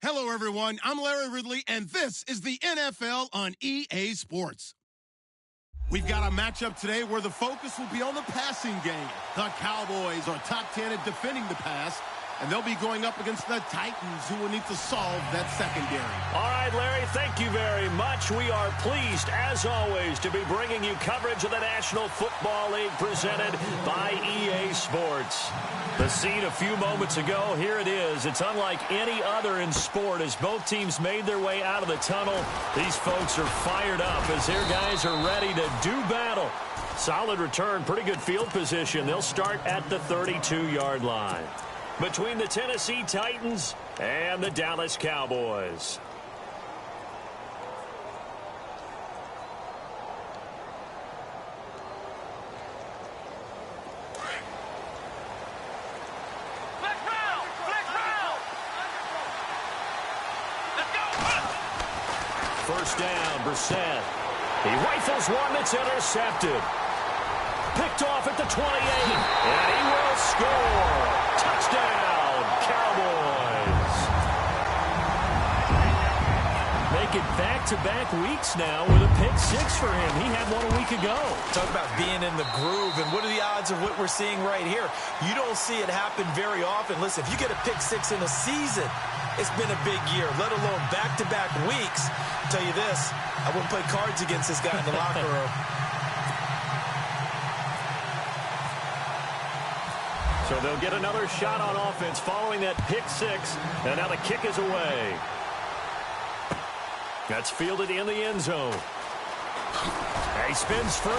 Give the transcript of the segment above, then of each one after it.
Hello, everyone. I'm Larry Ridley, and this is the NFL on EA Sports. We've got a matchup today where the focus will be on the passing game. The Cowboys are top 10 at defending the pass, and they'll be going up against the Titans, who will need to solve that secondary. All right, Larry, thank you very much. We are pleased, as always, to be bringing you coverage of the National Football League presented by EA Sports. The scene a few moments ago, here it is. It's unlike any other in sport as both teams made their way out of the tunnel. These folks are fired up as their guys are ready to do battle. Solid return, pretty good field position. They'll start at the 32-yard line. Between the Tennessee Titans and the Dallas Cowboys. First down, Brissett. He rifles one that's intercepted. Picked off at the 28, and he will score. Touchdown, Cowboys. Make it back-to-back weeks now with a pick six for him. He had one a week ago. Talk about being in the groove, and what are the odds of what we're seeing right here? You don't see it happen very often. Listen, if you get a pick six in a season, it's been a big year, let alone back-to-back weeks. I'll tell you this, I wouldn't play cards against this guy in the locker room. So they'll get another shot on offense following that pick six. And now the kick is away. That's fielded in the end zone. He spins free.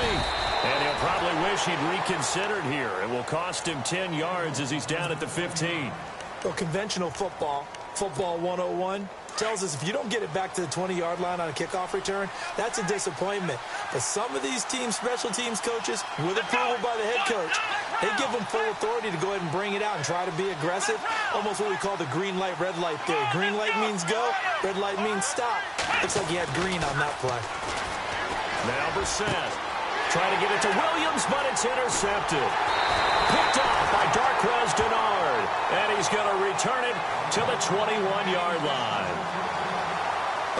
And he'll probably wish he'd reconsidered here. It will cost him 10 yards as he's down at the 15. Well, conventional football 101, tells us if you don't get it back to the 20-yard line on a kickoff return, that's a disappointment. But some of these teams, special teams coaches, with approval by the head coach, they give them full authority to go ahead and bring it out and try to be aggressive, almost what we call the green light, red light theory. Green light means go, red light means stop. Looks like he had green on that play. Now Brissett trying to get it to Williams, but it's intercepted. Picked off by Darquez Denard, and he's going to return it to the 21-yard line.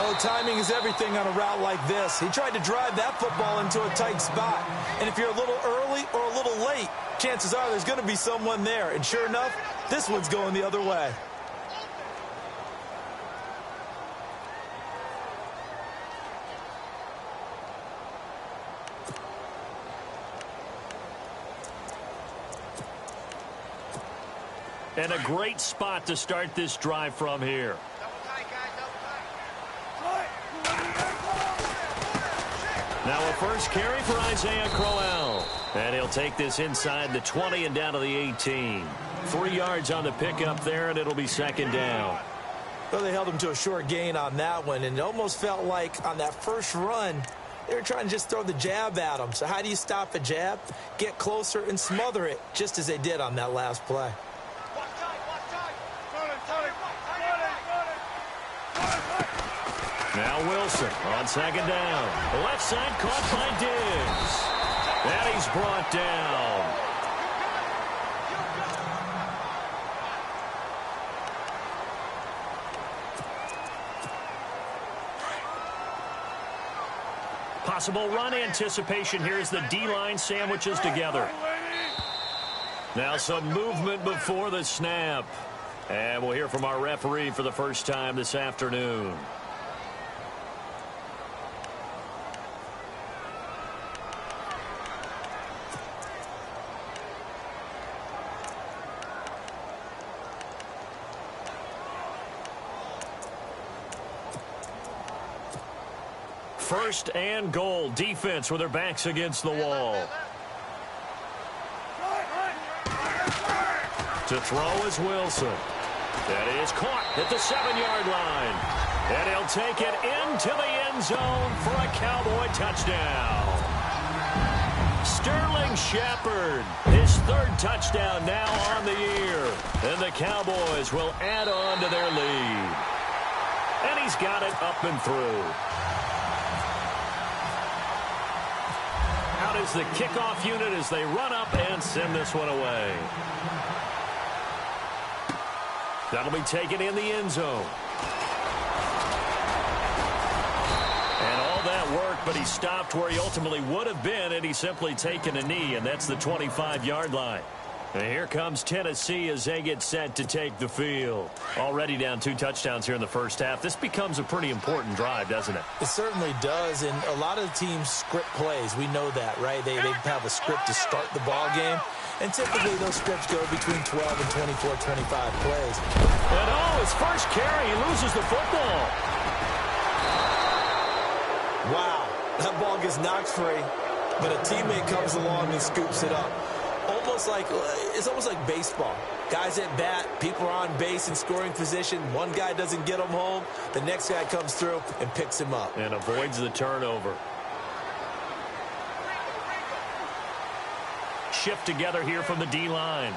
Oh, timing is everything on a route like this. He tried to drive that football into a tight spot. And if you're a little early or a little late, chances are there's going to be someone there. And sure enough, this one's going the other way. And a great spot to start this drive from here. Now a first carry for Isaiah Crowell. And he'll take this inside the 20 and down to the 18. 3 yards on the pickup there, and it'll be second down. Well, they held him to a short gain on that one, and it almost felt like on that first run, they were trying to just throw the jab at him. So how do you stop a jab? Get closer and smother it, just as they did on that last play. Now Wilson on second down. The left side caught by Diggs. And he's brought down. Possible run anticipation here as the D-line sandwiches together. Now some movement before the snap. And we'll hear from our referee for the first time this afternoon. First and goal. Defense with their backs against the wall. To throw is Wilson. That is caught at the 7-yard line. And he'll take it into the end zone for a Cowboy touchdown. Sterling Shepard, his third touchdown now on the year. And the Cowboys will add on to their lead. And he's got it up and through. Out is the kickoff unit as they run up and send this one away. That'll be taken in the end zone. And all that work, but he stopped where he ultimately would have been, and he's simply taken a knee, and that's the 25-yard line. And here comes Tennessee as they get set to take the field. Already down 2 touchdowns here in the first half. This becomes a pretty important drive, doesn't it? It certainly does, and a lot of the teams script plays. We know that, right? They have a script to start the ball game, and typically those scripts go between 12 and 24, 25 plays. And his first carry, he loses the football. Wow, that ball gets knocked free, but a teammate comes along and scoops it up. It's almost like baseball. Guys at bat, people are on base in scoring position. One guy doesn't get him home. The next guy comes through and picks him up. And avoids the turnover. Shift together here from the D-line.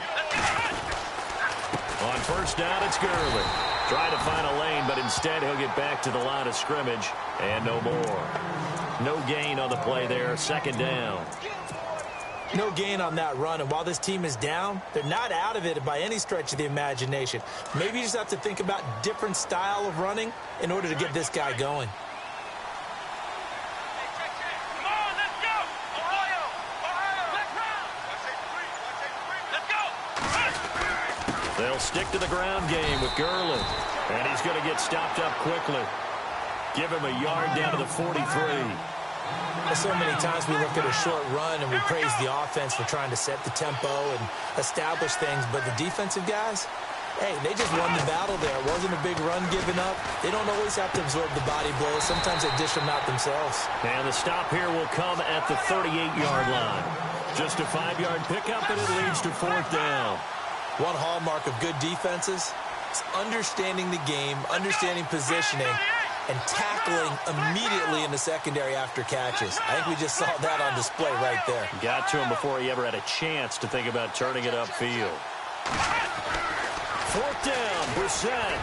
On first down, it's Gurley. Trying to find a lane, but instead he'll get back to the line of scrimmage. And no more. No gain on the play there. Second down. No gain on that run, and while this team is down, they're not out of it by any stretch of the imagination. Maybe you just have to think about different style of running in order to get this guy going. They'll stick to the ground game with Gurley, and he's going to get stopped up quickly. Give him a yard down to the 43. So many times we look at a short run and we praise the offense for trying to set the tempo and establish things, but the defensive guys, hey, they just won the battle there. It wasn't a big run given up. They don't always have to absorb the body blows. Sometimes they dish them out themselves. And the stop here will come at the 38-yard line. Just a 5-yard pickup, and it leads to fourth down. One hallmark of good defenses is understanding the game, understanding positioning, and tackling immediately in the secondary after catches. I think we just saw that on display right there. Got to him before he ever had a chance to think about turning it upfield. Fourth down, Brissett.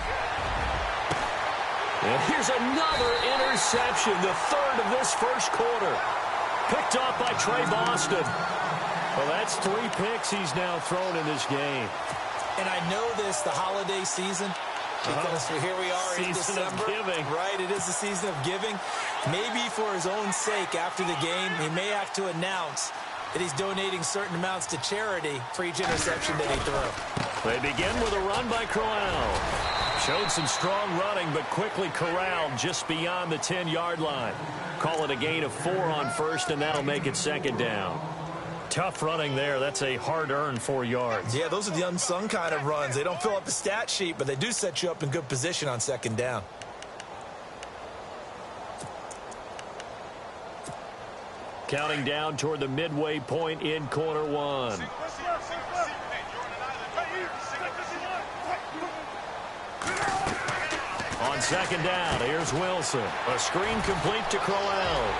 And here's another interception, the third of this first quarter. Picked off by Trey Boston. Well, that's 3 picks he's now thrown in this game. And I know this, the holiday season, because here we are in December, right? It is the season of giving. Maybe for his own sake, after the game, he may have to announce that he's donating certain amounts to charity for each interception that he threw. They begin with a run by Crowell. Showed some strong running, but quickly corralled just beyond the 10-yard line. Call it a gain of 4 on first, and that'll make it second down. Tough running there. That's a hard-earned 4 yards. Yeah, those are the unsung kind of runs. They don't fill up the stat sheet, but they do set you up in good position on second down. Counting down toward the midway point in quarter one. On second down, here's Wilson. A screen complete to Crowell.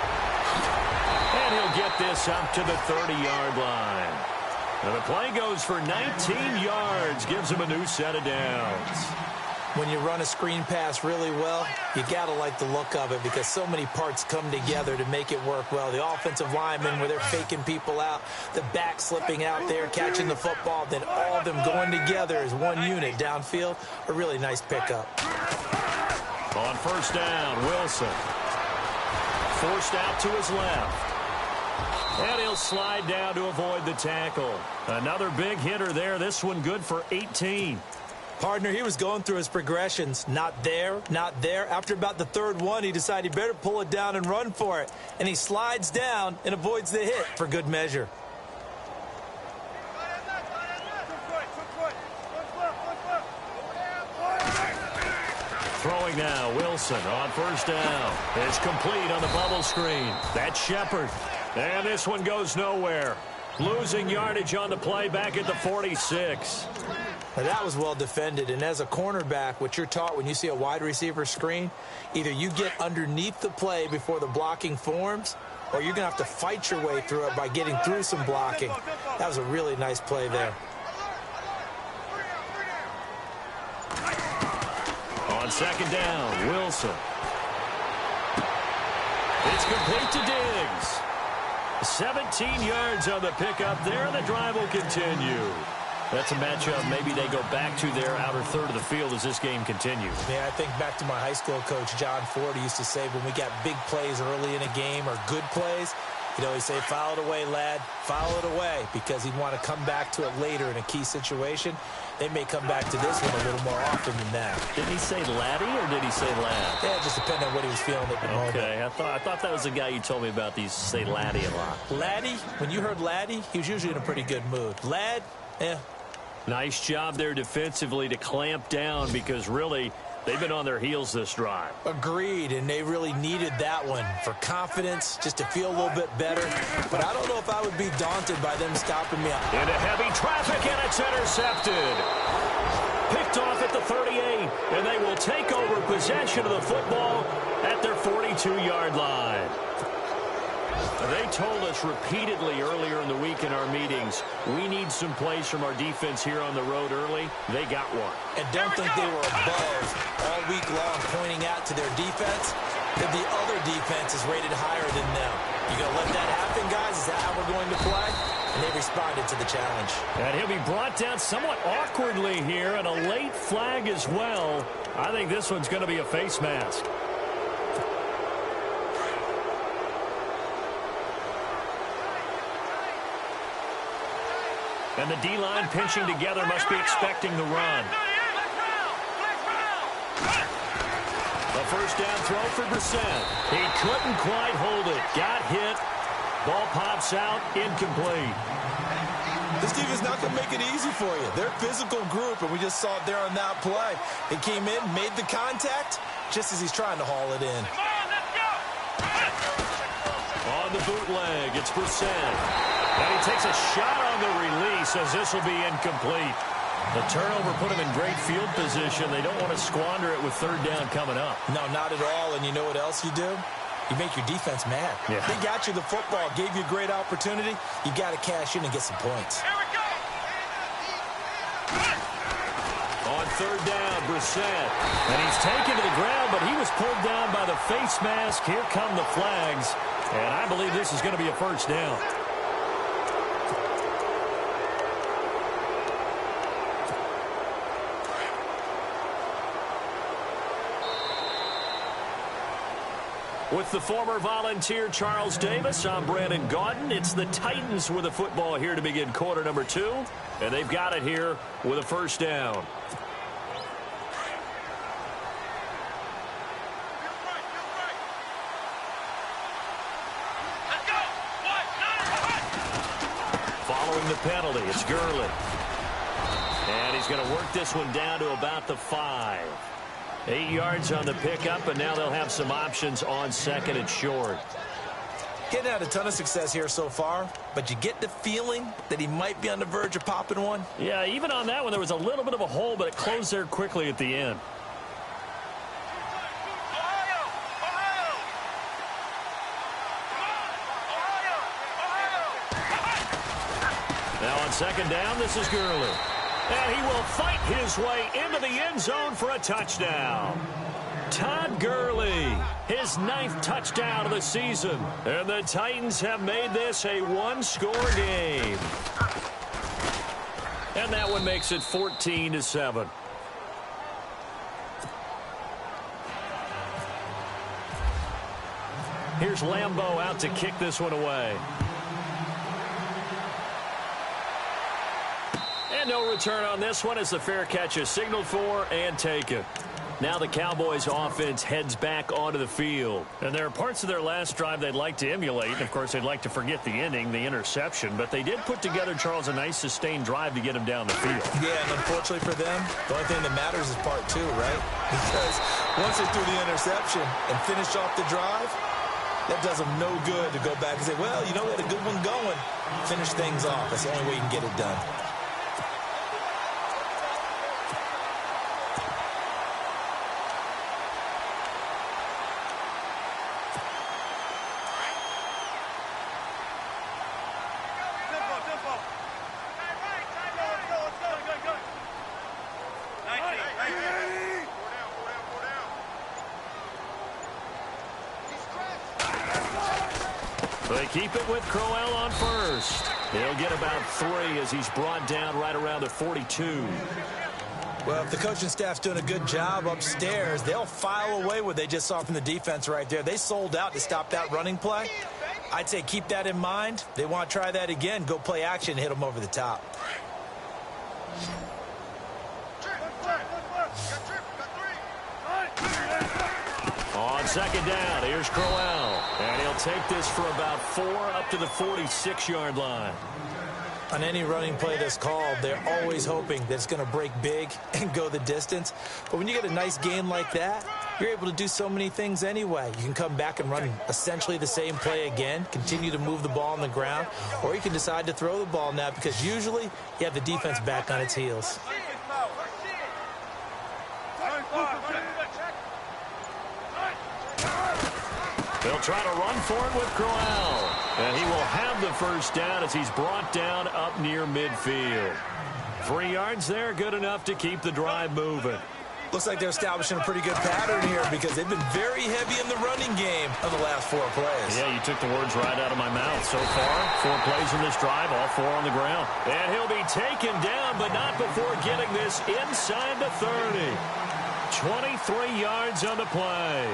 And he'll get this up to the 30-yard line. And the play goes for 19 yards, gives him a new set of downs. When you run a screen pass really well, you got to like the look of it because so many parts come together to make it work well. The offensive linemen, where they're faking people out, the back slipping out there, catching the football, then all of them going together as one unit downfield. A really nice pickup. On first down, Wilson. Forced out to his left. And he'll slide down to avoid the tackle. Another big hitter there. This one good for 18. Partner, he was going through his progressions. Not there, not there. After about the third one, he decided he better pull it down and run for it. And he slides down and avoids the hit for good measure. Throwing now, Wilson on first down. It's complete on the bubble screen. That's Shepard. And this one goes nowhere. Losing yardage on the play back at the 46. Now that was well defended, and as a cornerback, what you're taught when you see a wide receiver screen, either you get underneath the play before the blocking forms, or you're going to have to fight your way through it by getting through some blocking. That was a really nice play there. On second down, Wilson. It's complete to Diggs. 17 yards on the pickup there, and the drive will continue. That's a matchup maybe they go back to their outer third of the field as this game continues. Yeah, I think back to my high school coach, John Ford. He used to say when we got big plays early in a game or good plays, he'd always say, foul it away, lad, foul it away, because he'd want to come back to it later in a key situation. They may come back to this one a little more often than that. Did he say laddie or did he say lad? Yeah, it just depended on what he was feeling at the moment. Okay, I thought that was the guy you told me about. He used to say laddie a lot. Laddie, when you heard laddie, he was usually in a pretty good mood. Lad, Nice job there defensively to clamp down because really they've been on their heels this drive. Agreed, and they really needed that one for confidence, just to feel a little bit better. But I don't know if I would be daunted by them stopping me. Into heavy traffic, and it's intercepted. Picked off at the 38, and they will take over possession of the football at their 42-yard line. They told us repeatedly earlier in the week in our meetings, we need some plays from our defense here on the road early. They got one. And don't think they were above all week long pointing out to their defense that the other defense is rated higher than them. You going to let that happen, guys? Is that how we're going to play? And they responded to the challenge. And he'll be brought down somewhat awkwardly here, and a late flag as well. I think this one's going to be a face mask. And the D-line pinching together must be expecting the run. A first down throw for Brissett. He couldn't quite hold it. Got hit. Ball pops out. Incomplete. This team is not going to make it easy for you. They're a physical group, and we just saw it there on that play. They came in, made the contact, just as he's trying to haul it in. On the bootleg, it's Brissett. And he takes a shot on the release as this will be incomplete. The turnover put him in great field position. They don't want to squander it with third down coming up. No, not at all. And you know what else you do? You make your defense mad. Yeah. They got you the football, gave you a great opportunity. You got to cash in and get some points. On third down, Brissett. And he's taken to the ground, but he was pulled down by the face mask. Here come the flags. And I believe this is going to be a first down. With the former Volunteer Charles Davis, I'm Brandon Gaudin. It's the Titans with the football here to begin quarter number 2. And they've got it here with a first down. Following the penalty, it's Gurley. And he's going to work this one down to about the 5. 8 yards on the pickup, and now they'll have some options on second and short. Getting had a ton of success here so far, but you get the feeling that he might be on the verge of popping one. Yeah, even on that one, there was a little bit of a hole, but it closed there quickly at the end. Now on second down, this is Gurley. And he will fight his way into the end zone for a touchdown. Todd Gurley, his 9th touchdown of the season. And the Titans have made this a one-score game. And that one makes it 14-7. Here's Lambeau out to kick this one away. And no return on this one as the fair catch is signaled for and taken. Now the Cowboys offense heads back onto the field. And there are parts of their last drive they'd like to emulate. And of course, they'd like to forget the ending, the interception. But they did put together, Charles, a nice sustained drive to get them down the field. Yeah, and unfortunately for them, the only thing that matters is part 2, right? Because once they threw the interception and finished off the drive, that does them no good to go back and say, well, you know, we had a good one going. Finish things off. That's the only way you can get it done. They keep it with Crowell on first. He'll get about 3 as he's brought down right around the 42. Well, if the coaching staff's doing a good job upstairs, they'll file away what they just saw from the defense right there. They sold out to stop that running play. I'd say keep that in mind. They want to try that again. Go play action and hit them over the top. On second down, here's Crowell. And he'll take this for about 4 up to the 46-yard line. On any running play that's called, they're always hoping that it's going to break big and go the distance. But when you get a nice game like that, you're able to do so many things anyway. You can come back and run essentially the same play again, continue to move the ball on the ground, or you can decide to throw the ball now because usually you have the defense back on its heels. They'll try to run for it with Crowell. And he will have the first down as he's brought down up near midfield. 3 yards there, good enough to keep the drive moving. Looks like they're establishing a pretty good pattern here because they've been very heavy in the running game of the last 4 plays. Yeah, you took the words right out of my mouth. So far, 4 plays in this drive, all 4 on the ground. And he'll be taken down, but not before getting this inside the 30. 23 yards on the play.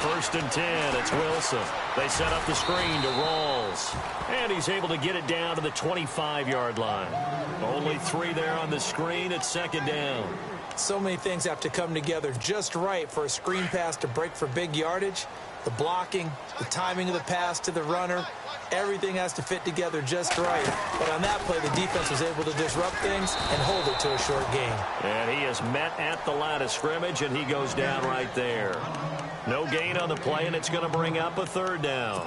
First and 10, it's Wilson. They set up the screen to Rawls. And he's able to get it down to the 25-yard line. Only 3 there on the screen. It's second down. So many things have to come together just right for a screen pass to break for big yardage. The blocking, the timing of the pass to the runner, everything has to fit together just right. But on that play, the defense was able to disrupt things and hold it to a short gain. And he is met at the line of scrimmage, and he goes down right there. No gain on the play, and it's going to bring up a third down.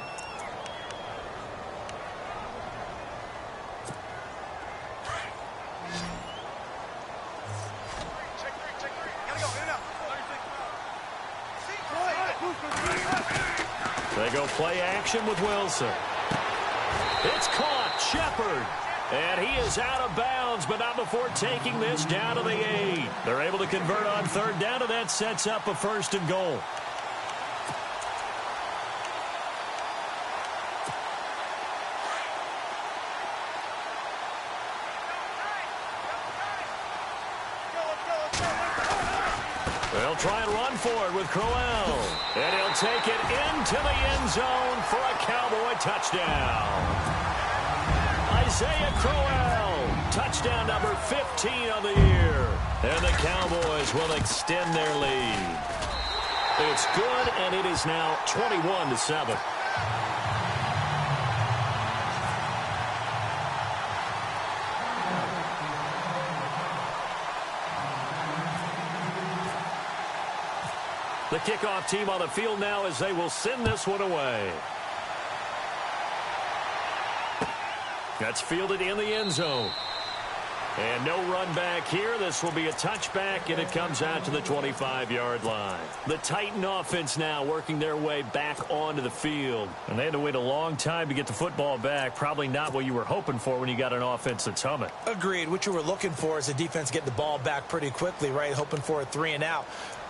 They go play action with Wilson. It's caught. Shepard. And he is out of bounds, but not before taking this down to the 8. They're able to convert on third down, and that sets up a first and goal. They'll try and run for it with Crowell. And he'll take it into the end zone for a Cowboy touchdown. Isaiah Crowell, touchdown number 15 on the year. And the Cowboys will extend their lead. It's good, and it is now 21-7. The kickoff team on the field now as they will send this one away. That's fielded in the end zone. And no run back here. This will be a touchback, and it comes out to the 25-yard line. The Titan offense now working their way back onto the field. And they had to wait a long time to get the football back. Probably not what you were hoping for when you got an offense that's humming. Agreed. What you were looking for is the defense get the ball back pretty quickly, right? Hoping for a 3 and out.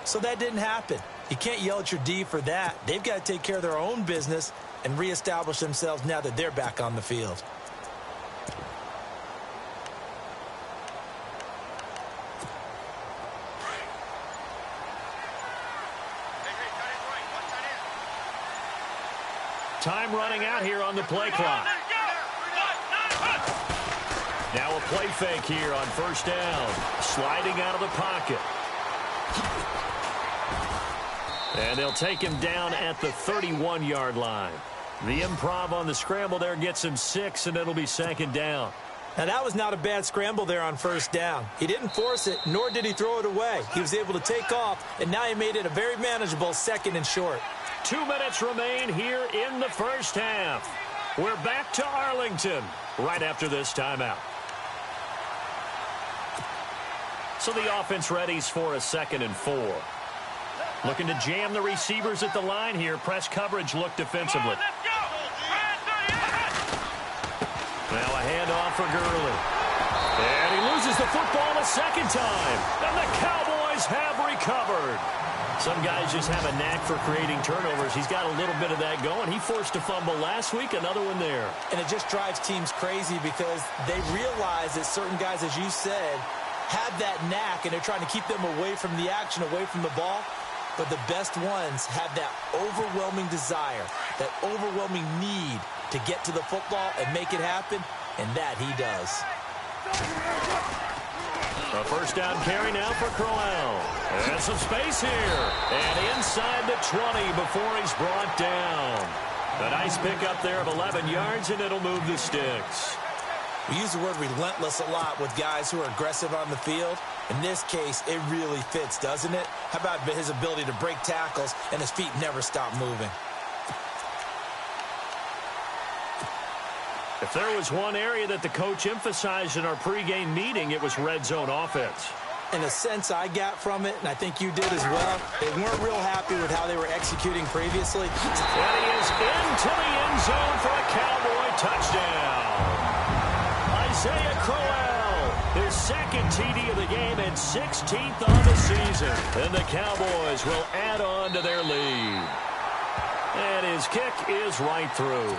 So that didn't happen. You can't yell at your D for that. They've got to take care of their own business and reestablish themselves now that they're back on the field. Time running out here on the play clock. Now a play fake here on first down. Sliding out of the pocket. And they'll take him down at the 31-yard line. The improv on the scramble there gets him 6, and it'll be second down. Now, that was not a bad scramble there on first down. He didn't force it, nor did he throw it away. He was able to take off, and now he made it a very manageable second and short. 2 minutes remain here in the first half. We're back to Arlington right after this timeout. So the offense readies for a 2nd and 4. Looking to jam the receivers at the line here. Press coverage look defensively. Now a handoff for Gurley. And he loses the football a second time. And the Cowboys have recovered. Some guys just have a knack for creating turnovers. He's got a little bit of that going. He forced a fumble last week, another one there. And it just drives teams crazy because they realize that certain guys, as you said, have that knack, and they're trying to keep them away from the action, away from the ball. But the best ones have that overwhelming desire, that overwhelming need to get to the football and make it happen, and that he does. A first down carry now for Crowell. And some space here. And inside the 20 before he's brought down. A nice pickup there of 11 yards, and it'll move the sticks. We use the word relentless a lot with guys who are aggressive on the field. In this case, it really fits, doesn't it? How about his ability to break tackles and his feet never stop moving? If there was one area that the coach emphasized in our pregame meeting, it was red zone offense. In a sense I got from it, and I think you did as well, they weren't real happy with how they were executing previously. And he is into the end zone for a Cowboy touchdown. Isaiah Crowell, his second TD of the game and 16th on the season. And the Cowboys will add on to their lead. And his kick is right through.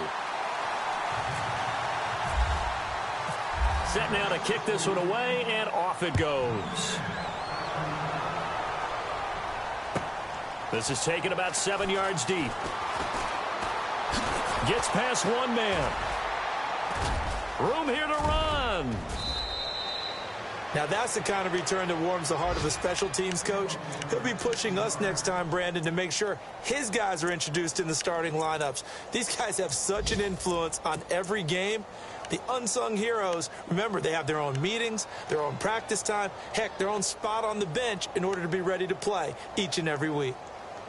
Set now to kick this one away, and off it goes. This is taken about 7 yards deep. Gets past one man. Room here to run. Now that's the kind of return that warms the heart of a special teams coach. He'll be pushing us next time, Brandon, to make sure his guys are introduced in the starting lineups. These guys have such an influence on every game. The unsung heroes, remember, they have their own meetings, their own practice time, heck, their own spot on the bench in order to be ready to play each and every week.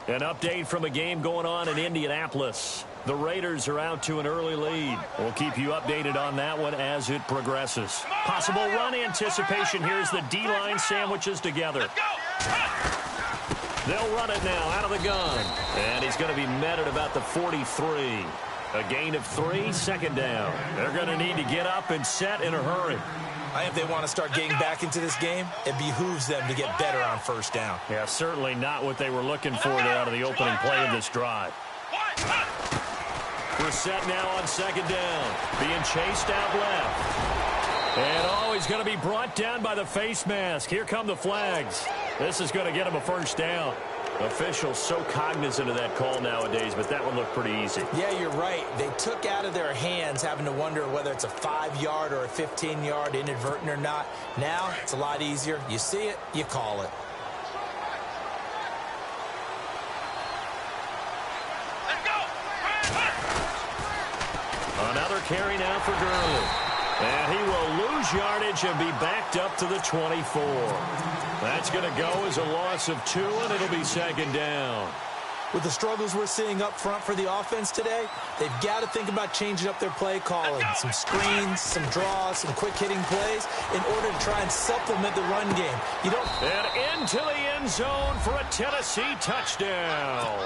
An update from a game going on in Indianapolis. The Raiders are out to an early lead. We'll keep you updated on that one as it progresses. Possible run anticipation here as the D-line sandwiches together. They'll run it now out of the gun. And he's going to be met at about the 43. A gain of 3, second down. They're going to need to get up and set in a hurry. I think if they want to start getting back into this game, it behooves them to get better on first down. Yeah, certainly not what they were looking for there out of the opening play of this drive. We're set now on second down. Being chased out left. And, he's going to be brought down by the face mask. Here come the flags. This is going to get him a first down. Officials so cognizant of that call nowadays, but that one looked pretty easy. Yeah, you're right. They took out of their hands having to wonder whether it's a 5-yard or a 15-yard inadvertent or not. Now, it's a lot easier. You see it, you call it. Let's go! Another carry now for Gurley. And he will lose yardage and be backed up to the 24. That's going to go as a loss of 2, and it'll be second down. With the struggles we're seeing up front for the offense today, they've got to think about changing up their play calling. Some screens, some draws, some quick-hitting plays in order to try and supplement the run game. And into the end zone for a Tennessee touchdown.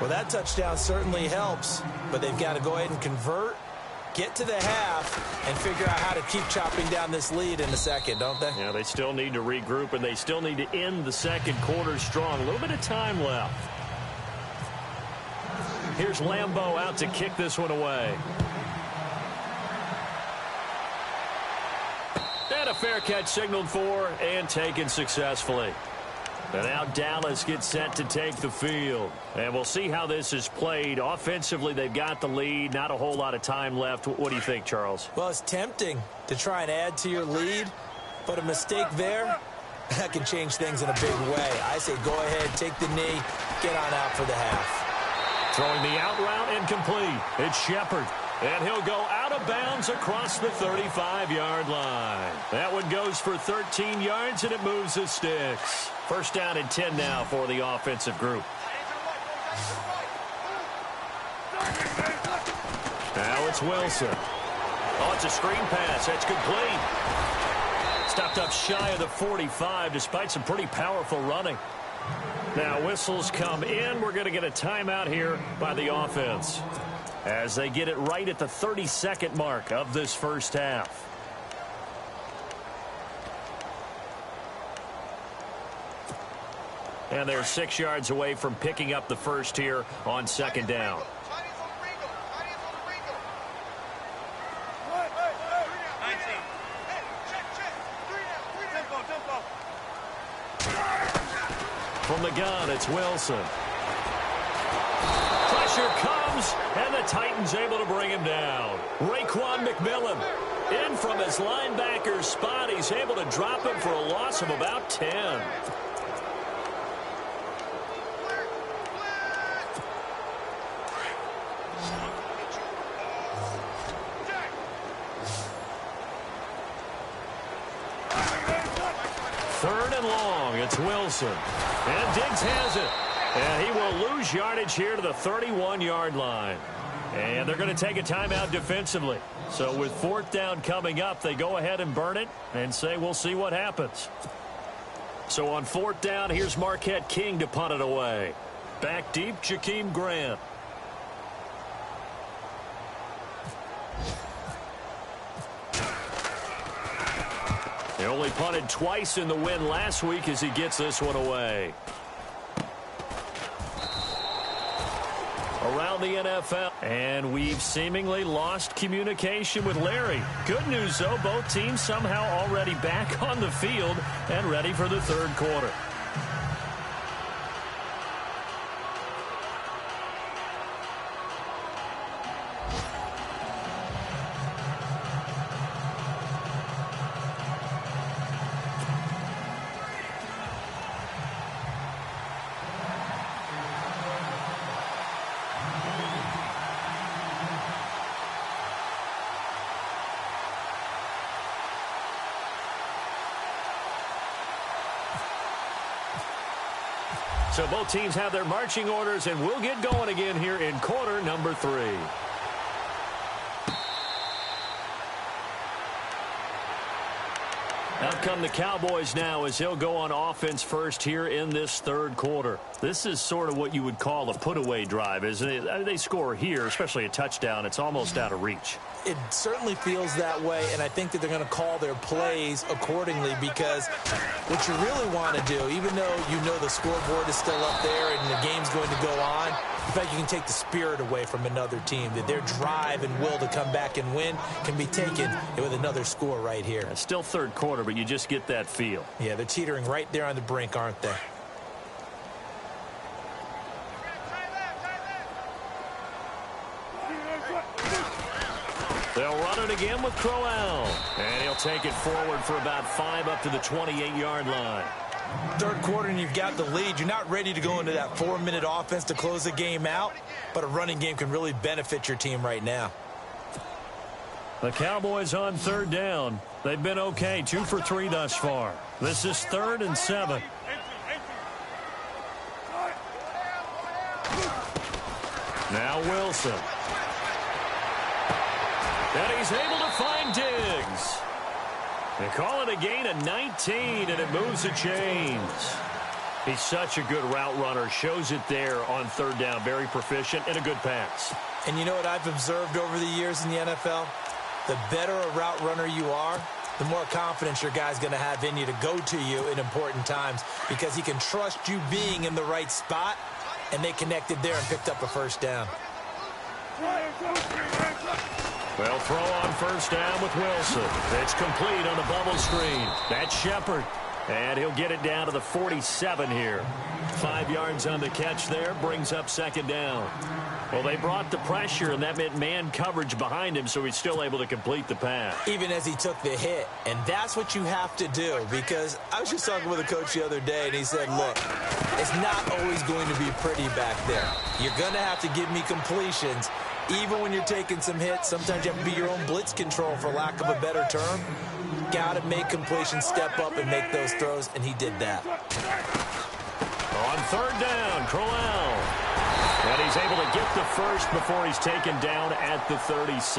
Well, that touchdown certainly helps, but they've got to go ahead and convert, get to the half, and figure out how to keep chopping down this lead in the second, don't they? Yeah, they still need to regroup, and they still need to end the second quarter strong. A little bit of time left. Here's Lambeau out to kick this one away. And a fair catch signaled for and taken successfully. And now Dallas gets set to take the field. And we'll see how this is played. Offensively, they've got the lead. Not a whole lot of time left. What do you think, Charles? Well, it's tempting to try and add to your lead, but a mistake there, that can change things in a big way. I say go ahead, take the knee, get on out for the half. Throwing the out route incomplete. It's Shepard. And he'll go out of bounds across the 35-yard line. That one goes for 13 yards, and it moves the sticks. First down and 10 now for the offensive group. Now it's Wilson. Oh, it's a screen pass. That's complete. Stopped up shy of the 45 despite some pretty powerful running. Now whistles come in. We're going to get a timeout here by the offense as they get it right at the 30-second mark of this first half. And they're 6 yards away from picking up the first here on second down. From the gun, it's Wilson. Pressure comes, and the Titans able to bring him down. Raekwon McMillan in from his linebacker spot. He's able to drop him for a loss of about 10. Third and long, it's Wilson. And Diggs has it. And he will lose yardage here to the 31-yard line. And they're going to take a timeout defensively. So with fourth down coming up, they go ahead and burn it and say we'll see what happens. So on fourth down, here's Marquette King to punt it away. Back deep, Jakeem Grant. He only punted twice in the win last week as he gets this one away. Around the NFL, and we've seemingly lost communication with Larry. Good news, though, both teams somehow already back on the field and ready for the third quarter. So both teams have their marching orders, and we'll get going again here in quarter number 3. Out come the Cowboys now as he'll go on offense first here in this third quarter. This is sort of what you would call a put-away drive, isn't it? They score here, especially a touchdown. It's almost out of reach. It certainly feels that way, and I think that they're going to call their plays accordingly because what you really want to do, even though you know the scoreboard is still up there and the game's going to go on, in fact, you can take the spirit away from another team, that their drive and will to come back and win can be taken with another score right here. It's still third quarter, but you just get that feel. Yeah, they're teetering right there on the brink, aren't they? They'll run it again with Crowell. And he'll take it forward for about 5 up to the 28-yard line. Third quarter and you've got the lead. You're not ready to go into that 4-minute offense to close the game out, but a running game can really benefit your team right now. The Cowboys on third down. They've been okay, 2 for 3 thus far. This is 3rd and 7. Now Wilson. And he's able to find Diggs. They call it a gain of 19, and it moves the chains. He's such a good route runner. Shows it there on third down. Very proficient and a good pass. And you know what I've observed over the years in the NFL? The better a route runner you are, the more confidence your guy's going to have in you to go to you in important times because he can trust you being in the right spot, and they connected there and picked up a first down. Well, throw on first down with Wilson. It's complete on the bubble screen. That's Shepard. And he'll get it down to the 47 here. 5 yards on the catch there. Brings up second down. Well, they brought the pressure, and that meant man coverage behind him, so he's still able to complete the pass. Even as he took the hit. And that's what you have to do, because I was just talking with a coach the other day, and he said, look, it's not always going to be pretty back there. You're going to have to give me completions. Even when you're taking some hits, sometimes you have to be your own blitz control, for lack of a better term. Got to make completions, step up, and make those throws, and he did that. On third down, Crowell. And he's able to get the first before he's taken down at the 36.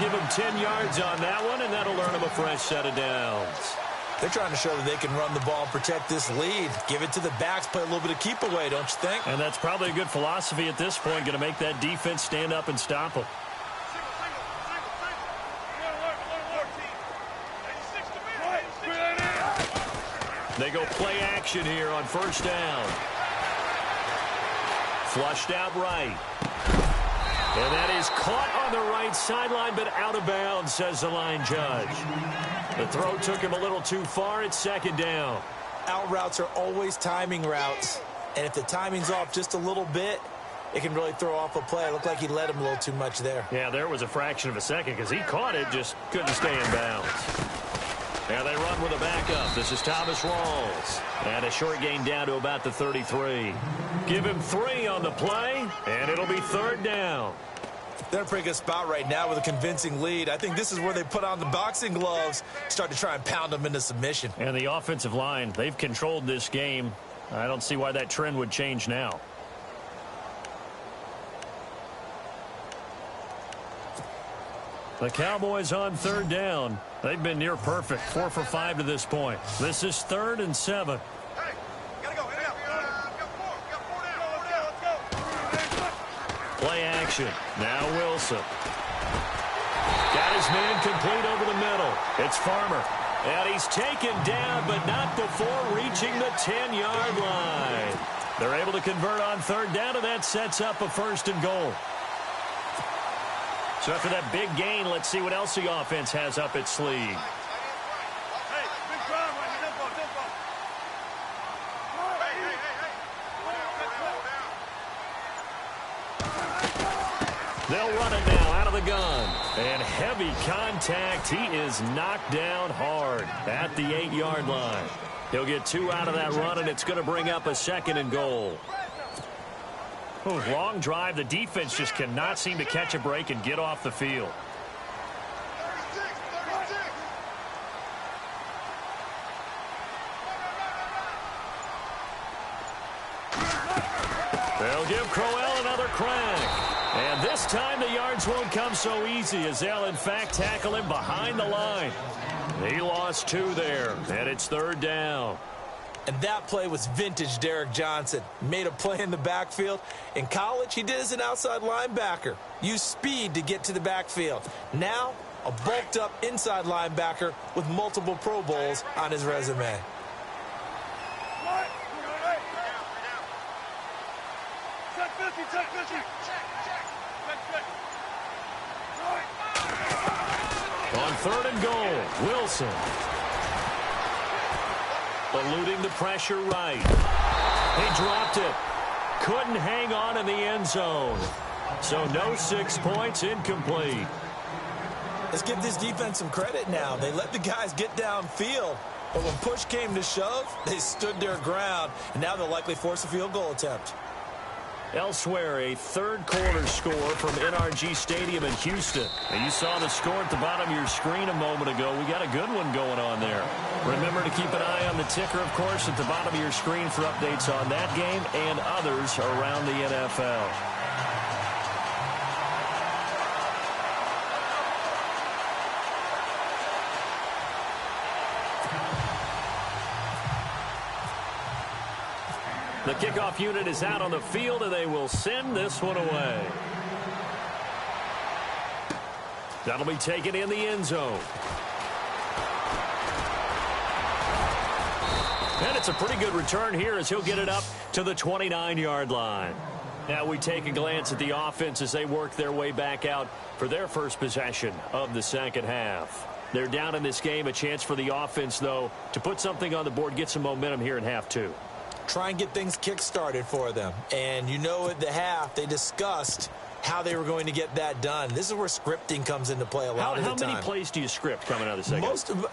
Give him 10 yards on that one, and that'll earn him a fresh set of downs. They're trying to show that they can run the ball and protect this lead. Give it to the backs, play a little bit of keep away, don't you think? And that's probably a good philosophy at this point, going to make that defense stand up and stop them. They go play action here on first down. Flushed out right. And that is caught on the right sideline, but out of bounds, says the line judge. The throw took him a little too far. It's second down. Out routes are always timing routes. And if the timing's off just a little bit, it can really throw off a play. It looked like he let him a little too much there. Yeah, there was a fraction of a second because he caught it, just couldn't stay in bounds. Now they run with a backup. This is Thomas Rawls. And a short gain down to about the 33. Give him 3 on the play, and it'll be third down. They're in a pretty good spot right now with a convincing lead. I think this is where they put on the boxing gloves, start to try and pound them into submission. And the offensive line, they've controlled this game. I don't see why that trend would change now. The Cowboys on third down. They've been near perfect, 4 for 5 to this point. This is 3rd and 7. Hey, gotta go. Got 4 down. Let's go. Play action. Now Wilson. Got his man complete over the middle. It's Farmer. And he's taken down, but not before reaching the 10-yard line. They're able to convert on third down, and that sets up a 1st and goal. So after that big gain, let's see what else the offense has up its sleeve. Hey, big drive right here. Hey. They'll run it now out of the gun. And heavy contact. He is knocked down hard at the 8-yard line. He'll get 2 out of that run, and it's going to bring up a 2nd and goal. Long drive. The defense just cannot seem to catch a break and get off the field. 36. They'll give Crowell another crack. And this time the yards won't come so easy as they'll, in fact, tackle him behind the line. He lost 2 there, and it's 3rd down. And that play was vintage Derek Johnson. Made a play in the backfield. In college, he did as an outside linebacker. Used speed to get to the backfield. Now, a bulked-up inside linebacker with multiple Pro Bowls on his resume. Check 50. On 3rd and goal, Wilson. Eluding the pressure right. He dropped it. Couldn't hang on in the end zone. So no 6 points, incomplete. Let's give this defense some credit now. They let the guys get downfield. But when push came to shove, they stood their ground. And now they'll likely force a field goal attempt. Elsewhere, a third-quarter score from NRG Stadium in Houston. And you saw the score at the bottom of your screen a moment ago. We got a good one going on there. Remember to keep an eye on the ticker, of course, at the bottom of your screen for updates on that game and others around the NFL. The kickoff unit is out on the field, and they will send this one away. That'll be taken in the end zone. And it's a pretty good return here as he'll get it up to the 29-yard line. Now we take a glance at the offense as they work their way back out for their first possession of the second half. They're down in this game. A chance for the offense, though, to put something on the board, get some momentum here in half 2. Try and get things kick-started for them. And you know at the half, they discussed how they were going to get that done. This is where scripting comes into play a lot of the time. How many plays do you script coming out of the second?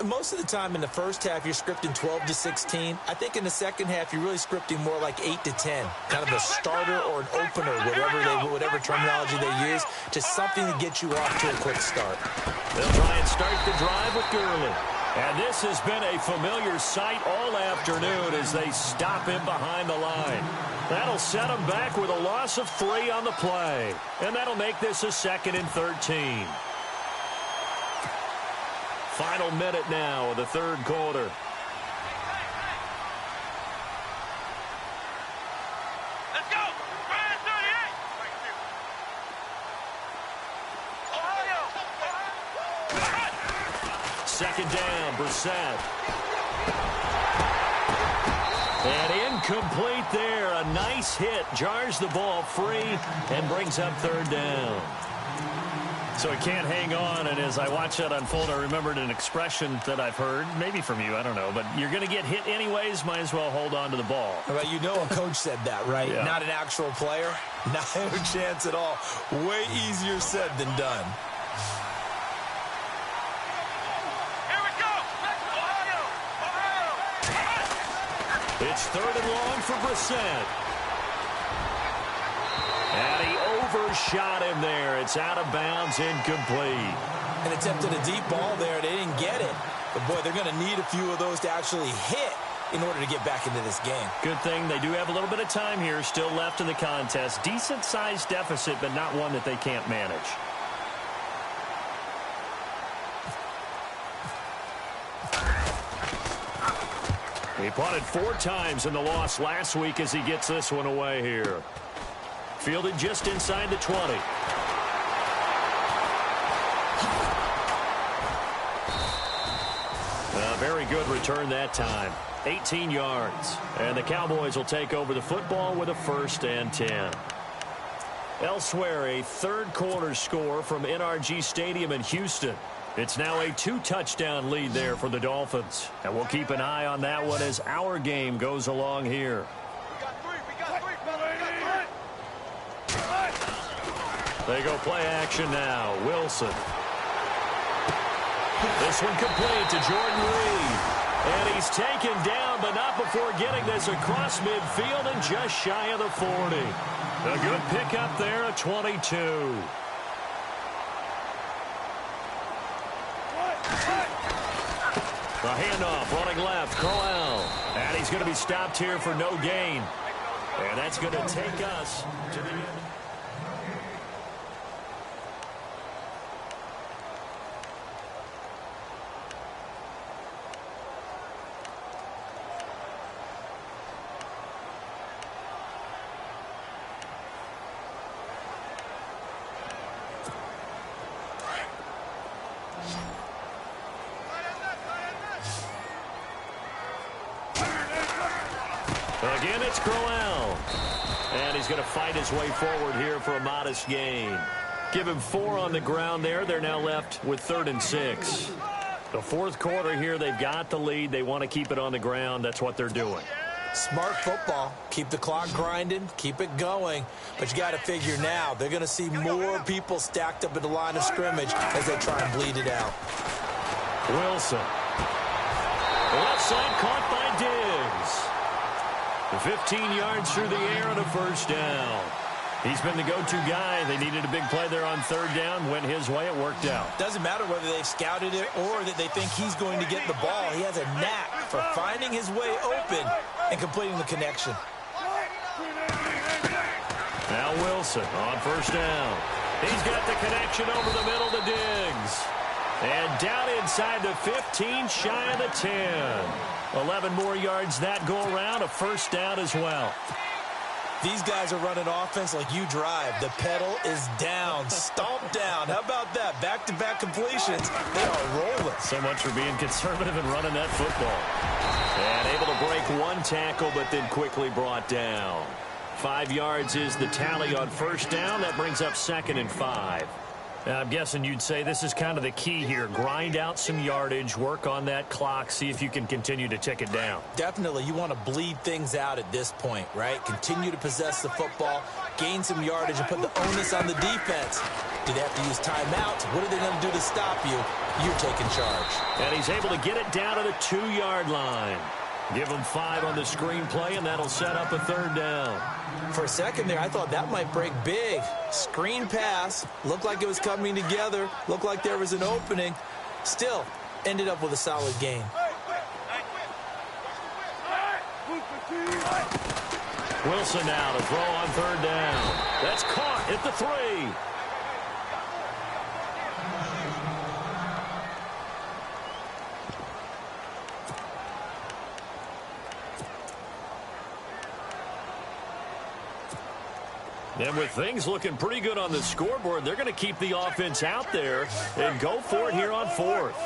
Most of the time in the first half, you're scripting 12 to 16. I think in the second half, you're really scripting more like 8 to 10. Kind of a starter or an opener, whatever terminology they use, just something to get you off to a quick start. They'll try and start the drive with Gurley. And this has been a familiar sight all afternoon as they stop him behind the line. That'll set him back with a loss of 3 on the play. And that'll make this a 2nd and 13. Final minute now of the third quarter. Second down, Brissett. And incomplete there. A nice hit. Jars the ball free and brings up third down. So he can't hang on, and as I watch that unfold, I remembered an expression that I've heard, maybe from you, I don't know, but you're going to get hit anyways, might as well hold on to the ball. Well, you know a coach said that, right? Yeah. Not an actual player. Not a chance at all. Way easier said than done. Here we go. Ohio. It's third and long for Brissett. And he overshot him there. It's out of bounds, incomplete. And attempted a deep ball there. They didn't get it. But, boy, they're going to need a few of those to actually hit in order to get back into this game. Good thing they do have a little bit of time here still left in the contest. Decent-sized deficit, but not one that they can't manage. He punted 4 times in the loss last week as he gets this one away here. Fielded just inside the 20. A very good return that time. 18 yards. And the Cowboys will take over the football with a 1st and 10. Elsewhere, a third-quarter score from NRG Stadium in Houston. It's now a 2-touchdown lead there for the Dolphins. And we'll keep an eye on that one as our game goes along here. They go play action now. Wilson. This one complete to Jordan Reed. And he's taken down, but not before getting this across midfield and just shy of the 40. A good pickup there at 22. The handoff running left. Crowell. And he's going to be stopped here for no gain. And that's going to take us to the end. Again, it's Crowell. And he's going to fight his way forward here for a modest gain. Give him 4 on the ground there. They're now left with 3rd and 6. The 4th quarter here, they've got the lead. They want to keep it on the ground. That's what they're doing. Smart football. Keep the clock grinding. Keep it going. But you got to figure now, they're going to see more people stacked up at the line of scrimmage as they try and bleed it out. Wilson. Left side caught by Diggs. 15 yards through the air and a 1st down. He's been the go-to guy. They needed a big play there on 3rd down. Went his way. It worked out. Doesn't matter whether they've scouted it or that they think he's going to get the ball. He has a knack for finding his way open and completing the connection. Now Wilson on 1st down. He's got the connection over the middle to Diggs. And down inside the 15, shy of the 10. 11 more yards that go around, a 1st down as well. These guys are running offense like you drive. The pedal is down, stomp down. How about that? Back-to-back completions. They are rolling. So much for being conservative and running that football. And able to break 1 tackle, but then quickly brought down. 5 yards is the tally on 1st down. That brings up 2nd and 5. Now, I'm guessing you'd say this is kind of the key here. Grind out some yardage, work on that clock, see if you can continue to tick it down. Definitely. You want to bleed things out at this point, right? Continue to possess the football, gain some yardage, and put the onus on the defense. Do they have to use timeouts? What are they going to do to stop you? You're taking charge. And he's able to get it down to the 2-yard line. Give him 5 on the screenplay, and that'll set up a 3rd down. For a second there, I thought that might break big. Screen pass. Looked like it was coming together. Looked like there was an opening. Still, ended up with a solid gain. Wilson now to throw on 3rd down. That's caught at the 3. And with things looking pretty good on the scoreboard, they're going to keep the offense out there and go for it here on fourth.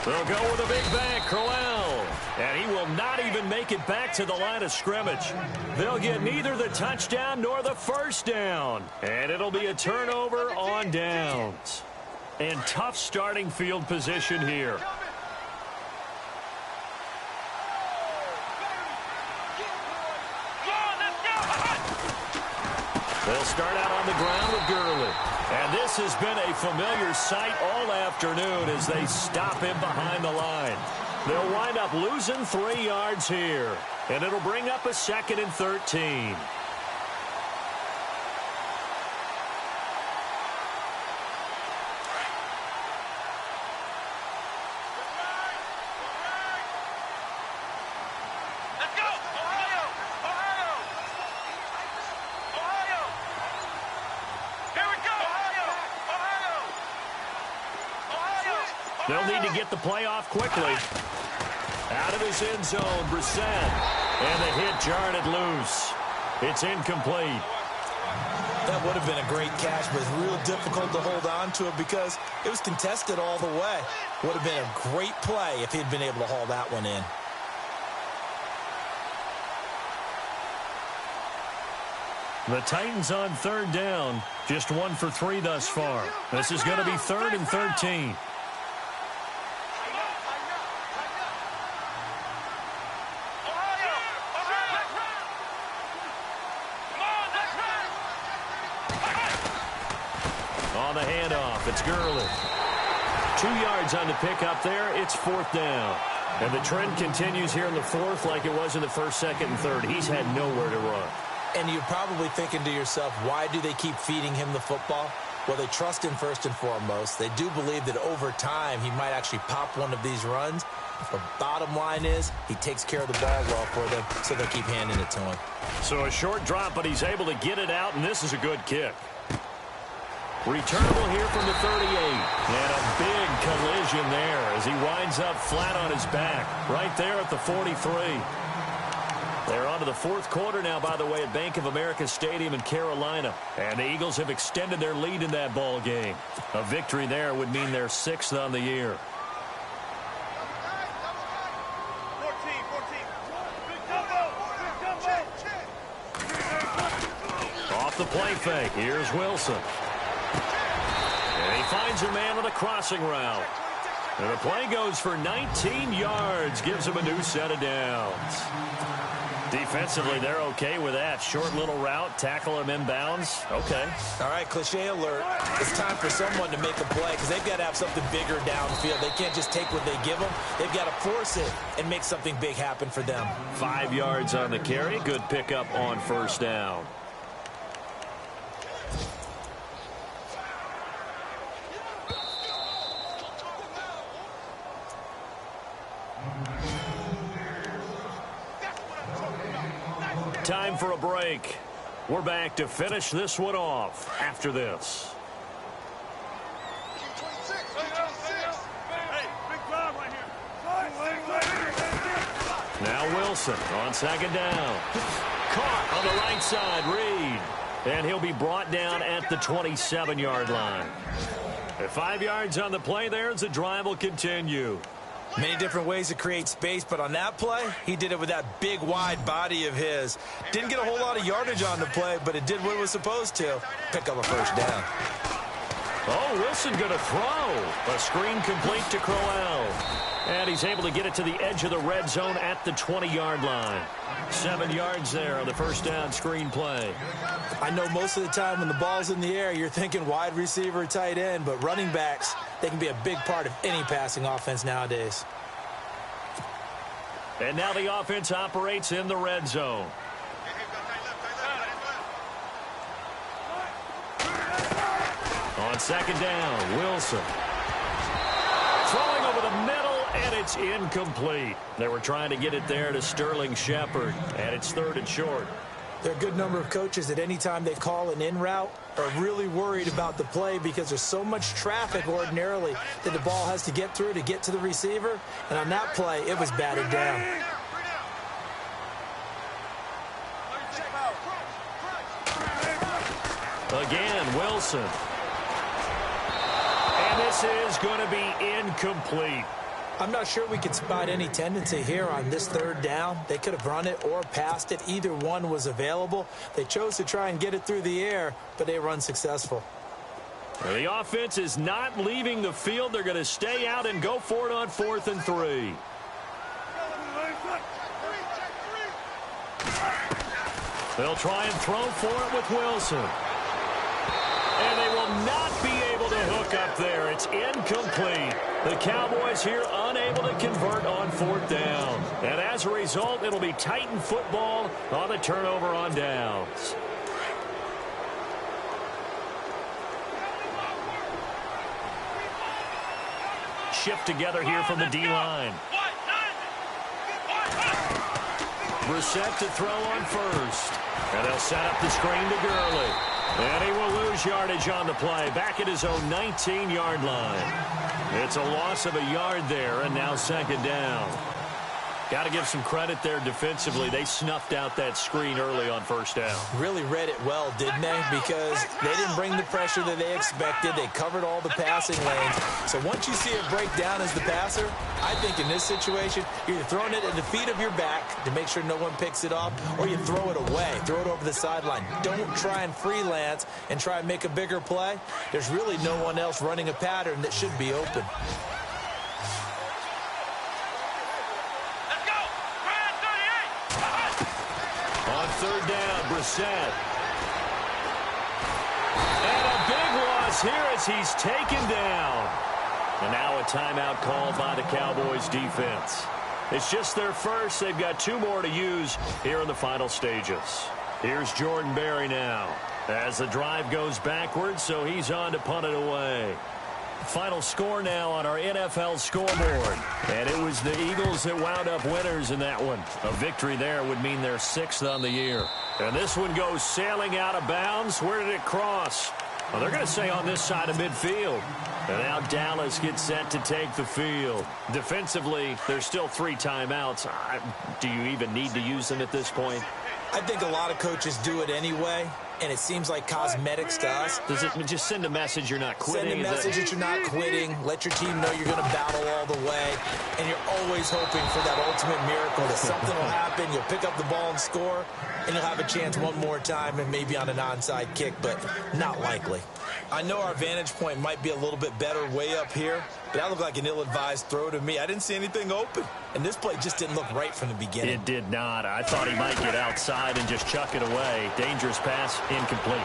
They'll go with a big bang, Crowell. And he will not even make it back to the line of scrimmage. They'll get neither the touchdown nor the first down. And it'll be a turnover on downs. And tough starting field position here. They'll start out on the ground with Gurley. And this has been a familiar sight all afternoon as they stop him behind the line. They'll wind up losing 3 yards here. And it'll bring up a 2nd and 13. They'll need to get the play off quickly. Out of his end zone, Brissett. And the hit jarred it loose. It's incomplete. That would have been a great catch, but it's real difficult to hold on to it because it was contested all the way. Would have been a great play if he'd been able to haul that one in. The Titans on 3rd down. Just 1 for 3 thus far. This is going to be 3rd and 13. On the handoff, it's Gurley. 2 yards on the pickup there. It's 4th down. And the trend continues here in the 4th like it was in the 1st, 2nd, and 3rd. He's had nowhere to run. And you're probably thinking to yourself, why do they keep feeding him the football? Well, they trust him first and foremost. They do believe that over time he might actually pop one of these runs. The bottom line is he takes care of the ball well for them, so they'll keep handing it to him. So a short drop, but he's able to get it out, and this is a good kick. Returnable here from the 38. And a big collision there as he winds up flat on his back. Right there at the 43. They're on to the 4th quarter now, by the way, at Bank of America Stadium in Carolina. And the Eagles have extended their lead in that ball game. A victory there would mean they're 6th on the year. 14. Off the play fake. Here's Wilson. And he finds a man on a crossing route. And the play goes for 19 yards. Gives him a new set of downs. Defensively, they're okay with that. Short little route, tackle him inbounds. Okay. All right, cliche alert. It's time for someone to make a play because they've got to have something bigger downfield. They can't just take what they give them. They've got to force it and make something big happen for them. 5 yards on the carry. Good pickup on 1st down. Time for a break. We're back to finish this one off after this. Now Wilson on 2nd down. Caught on the right side, Reed. And he'll be brought down at the 27-yard line. At 5 yards on the play there as the drive will continue. Many different ways to create space, but on that play, he did it with that big, wide body of his. Didn't get a whole lot of yardage on the play, but it did what it was supposed to. Pick up a 1st down. Oh, Wilson going to throw. A screen complete to Crowell. And he's able to get it to the edge of the red zone at the 20-yard line. 7 yards there on the 1st down screen play. I know most of the time when the ball's in the air, you're thinking wide receiver, tight end, but running backs, they can be a big part of any passing offense nowadays. And now the offense operates in the red zone. On 2nd down, Wilson. Throwing over the middle, and it's incomplete. They were trying to get it there to Sterling Shepard, and it's 3rd and short. There are a good number of coaches that any time they call an in route are really worried about the play because there's so much traffic ordinarily that the ball has to get through to get to the receiver. And on that play, it was batted down. Again, Wilson. And this is going to be incomplete. I'm not sure we could spot any tendency here on this third down. They could have run it or passed it. Either one was available. They chose to try and get it through the air, but they were unsuccessful. The offense is not leaving the field. They're going to stay out and go for it on 4th and 3. They'll try and throw for it with Wilson. And they will not be able to hook up there. It's incomplete. The Cowboys here unable to convert on 4th down. And as a result, it'll be Titan football on the turnover on downs. Shift together here from the D-line. Brissett to throw on first. And they'll set up the screen to Gurley. And he will lose yardage on the play. Back at his own 19-yard line. It's a loss of a yard there, and now 2nd down. Got to give some credit there defensively. They snuffed out that screen early on 1st down. Really read it well, didn't they? Because they didn't bring the pressure that they expected. They covered all the passing lanes. So once you see it break down as the passer, I think in this situation, you're either throwing it at the feet of your back to make sure no one picks it up, or you throw it away, throw it over the sideline. Don't try and freelance and try and make a bigger play. There's really no one else running a pattern that should be open. On 3rd down, Brissett. And a big loss here as he's taken down. And now a timeout called by the Cowboys defense. It's just their first. They've got 2 more to use here in the final stages. Here's Jordan Berry now as the drive goes backwards, so he's on to punt it away. Final score now on our NFL scoreboard. And it was the Eagles that wound up winners in that one. A victory there would mean they're 6th on the year. And this one goes sailing out of bounds. Where did it cross? Well, they're going to say on this side of midfield. And now Dallas gets set to take the field. Defensively, there's still 3 timeouts. Do you even need to use them at this point? I think a lot of coaches do it anyway, and it seems like cosmetics to us. Does it just send a message you're not quitting? Send a message that you're not quitting. Let your team know you're going to battle all the way. And you're always hoping for that ultimate miracle, that something will happen, you'll pick up the ball and score, and you'll have a chance one more time and maybe on an onside kick, but not likely. I know our vantage point might be a little bit better way up here, but that looked like an ill-advised throw to me. I didn't see anything open, and this play just didn't look right from the beginning. It did not. I thought he might get outside and just chuck it away. Dangerous pass, incomplete.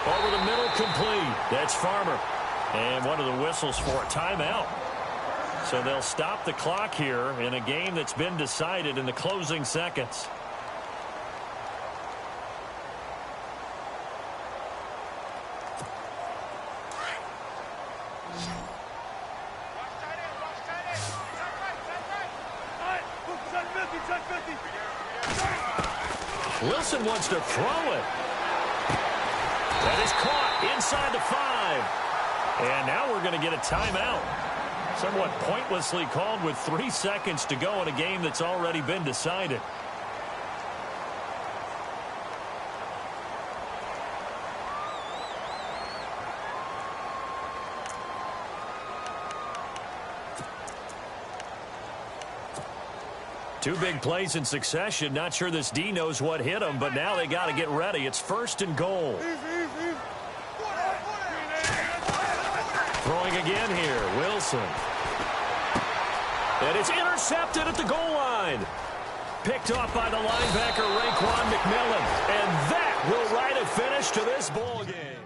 Over the middle, complete. That's Farmer. And one of the whistles for a timeout. So they'll stop the clock here in a game that's been decided in the closing seconds. Wilson wants to throw it. That is caught inside the 5. And now we're going to get a timeout. Somewhat pointlessly called with 3 seconds to go in a game that's already been decided. Two big plays in succession. Not sure this D knows what hit him, but now they got to get ready. It's 1st and goal. Throwing again here, Wilson. And it's intercepted at the goal line. Picked off by the linebacker, Raekwon McMillan. And that will write a finish to this ball game.